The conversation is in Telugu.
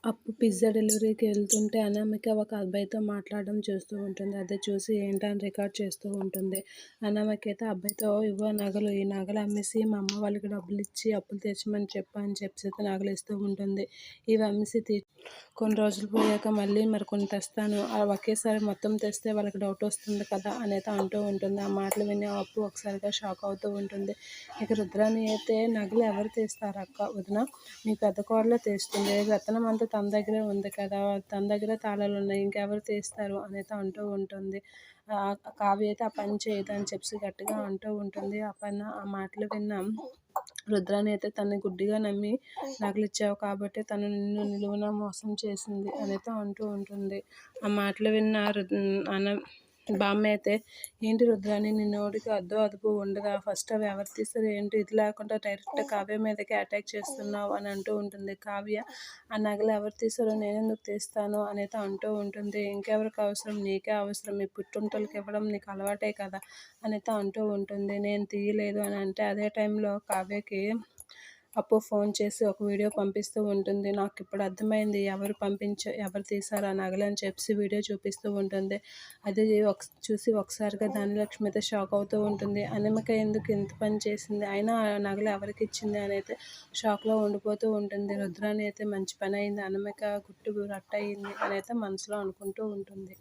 అప్పు పిజ్జా డెలివరీకి వెళ్తుంటే అనామిక ఒక అబ్బాయితో మాట్లాడడం చూస్తూ ఉంటుంది. అది చూసి ఏంటని రికార్డ్ చేస్తూ ఉంటుంది. అనామిక అయితే అబ్బాయితో ఇవ్వ నగలు, ఈ నగలు అమ్మేసి మా అమ్మ వాళ్ళకి డబ్బులు ఇచ్చి అప్పులు తీర్చమని చెప్పు అని చెప్పేసి నగలు ఇస్తూ ఉంటుంది. ఇవి అమ్మేసి కొన్ని రోజులు పోయాక మళ్ళీ మరికొన్ని తెస్తాను, ఒకేసారి మొత్తం తెస్తే వాళ్ళకి డౌట్ వస్తుంది కదా అనేది అంటూ ఉంటుంది. ఆ మాటలు విని అప్పు ఒకసారిగా షాక్ అవుతూ ఉంటుంది. ఇక రుద్రాని అయితే నగలు ఎవరు తీస్తారు అక్క, వదిన మీ పెద్ద కోడలే తీస్తుంది, రత్నం అంతా తన దగ్గరే ఉంది కదా, తన దగ్గరే తాళాలు ఉన్నాయి, ఇంకెవరు తీస్తారు అనేది అంటూ ఉంటుంది. కావ్య అయితే ఆ పని చేయదు అని చెప్పి గట్టిగా అంటూ ఉంటుంది. ఆ మాటలు విన్న రుద్రాని అయితే తనని గుడ్డిగా నమ్మి నగలిచ్చావు కాబట్టి తను నిన్ను నిలువున మోసం చేసింది అనేది అంటూ ఉంటుంది. ఆ మాటలు విన్న బామ్మ అయితే ఏంటి రుద్రాని నీ నోటికి అద్దు అదుపు ఉండదా, ఫస్ట్ అవి ఎవరు తీస్తారు ఏంటి, ఇది లేకుండా డైరెక్ట్ కావ్య మీదకి అటాక్ చేస్తున్నావు అని అంటూ ఉంటుంది. కావ్య ఆ నగలు ఎవరు తీసారో నేనెందుకు తీస్తాను అనేది అంటూ ఉంటుంది. ఇంకెవరికి అవసరం, నీకే అవసరం, మీ పుట్టింటోళ్ళకి ఇవ్వడం నీకు అలవాటే కదా అనేది అంటూ ఉంటుంది. నేను తీయలేదు అని అంటే అదే టైంలో కావ్యకి అప్పు ఫోన్ చేసి ఒక వీడియో పంపిస్తూ ఉంటుంది. నాకు ఇప్పుడు అర్థమైంది ఎవరు తీశారు ఆ నగలు అని చెప్పి వీడియో చూపిస్తూ ఉంటుంది. అది చూసి ఒకసారిగా ధనలక్ష్మి అయితే షాక్ అవుతూ ఉంటుంది. అనిమిక ఎందుకు ఇంత పని చేసింది, అయినా ఆ నగలు ఎవరికి ఇచ్చింది అని అయితే షాక్లో ఉండిపోతూ ఉంటుంది. రుద్రాని అయితే మంచి పని అయింది, అనిమిక గుట్టు రట్టు అయింది అని అయితే మనసులో అనుకుంటూ ఉంటుంది.